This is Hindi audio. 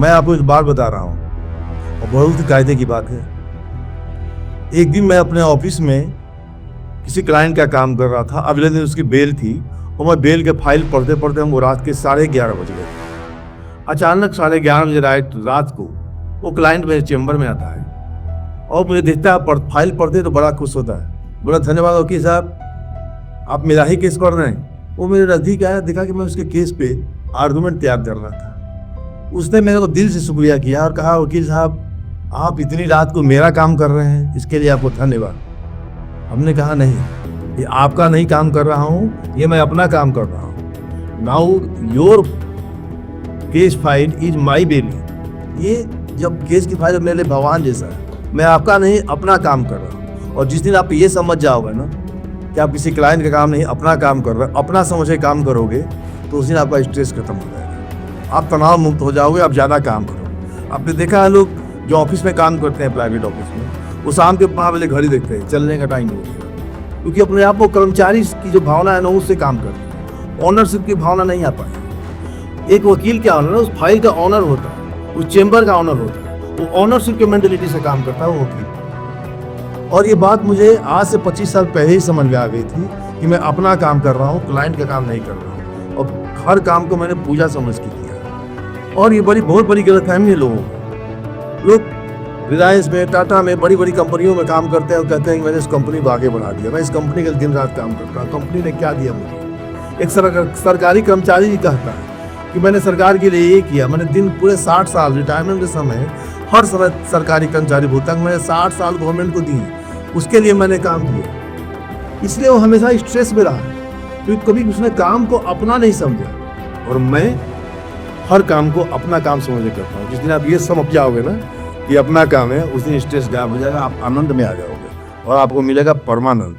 मैं आपको एक बात बता रहा हूँ और बहुत ही कायदे की बात है। एक दिन मैं अपने ऑफिस में किसी क्लाइंट का काम कर रहा था। अगले दिन उसकी बेल थी और मैं बेल के फाइल पढ़ते पढ़ते हमको रात के 11:30 बज गए। अचानक 11:30 बजे रात को वो क्लाइंट मेरे चेम्बर में आता है और मुझे देखता है फाइल पढ़ते तो बड़ा खुश होता है। बोला, धन्यवाद वकील साहब, आप मेरा ही केस कर रहे हैं। वो मेरे नज़दीक आया, देखा कि मैं उसके केस पे आर्गूमेंट तैयार कर रहा था। उसने मेरे को दिल से शुक्रिया किया और कहा, वकील साहब आप इतनी रात को मेरा काम कर रहे हैं, इसके लिए आपको धन्यवाद। हमने कहा, नहीं, ये आपका नहीं काम कर रहा हूँ, ये मैं अपना काम कर रहा हूँ। Now your case file is my belly. ये जब केस की फाइल मेरे लिए भगवान जैसा है, मैं आपका नहीं अपना काम कर रहा हूँ। और जिस दिन आप ये समझ जाओगे ना कि आप किसी क्लाइंट का काम नहीं अपना काम कर रहे हो, अपना समझ के काम करोगे, तो उस दिन आपका स्ट्रेस खत्म हो जाएगा, आप तनाव मुक्त हो जाओगे, आप ज़्यादा काम करो। आपने देखा है लोग जो ऑफिस में काम करते हैं, प्राइवेट ऑफिस में, वो शाम के 5 बजे घड़ी देखते हैं, चलने का टाइम हो गया, क्योंकि अपने आप को कर्मचारी की जो भावना है ना उससे काम करते हैं, ऑनरशिप की भावना नहीं आ पाई। एक वकील क्या ऑनर है, उस फाइल का ऑनर होता है, उस चेम्बर का ऑनर होता है, वो ऑनरशिप की मेंटेलिटी से काम करता है वो वकील। और ये बात मुझे आज से 25 साल पहले ही समझ में आ गई थी कि मैं अपना काम कर रहा हूँ, क्लाइंट का काम नहीं कर रहा हूँ। और हर काम को मैंने पूजा समझ के किया। और ये बहुत बड़ी गलतफहमी है लोगों को। लोग रिलायंस में, टाटा में, बड़ी बड़ी कंपनियों में काम करते हैं और कहते हैं कि मैंने इस कंपनी को आगे बढ़ा दिया, मैं इस कंपनी के दिन रात काम करता हूँ, कंपनी ने क्या दिया मुझे। एक सरकारी कर्मचारी ही कहता है कि मैंने सरकार के लिए ये किया, मैंने दिन पूरे 60 साल रिटायरमेंट के समय हर समय सरकारी कर्मचारी भूतक मैंने 60 साल गवर्नमेंट को दी, उसके लिए मैंने काम किया। इसलिए वो हमेशा स्ट्रेस में रहा, क्योंकि कभी उसने काम को अपना नहीं समझा। और मैं हर काम को अपना काम समझ के करता हूँ। जिस दिन आप ये समझ जाओगे ना कि अपना काम है, उस दिन स्ट्रेस गायब हो जाएगा, आप आनंद में आ जाओगे और आपको मिलेगा परमानंद।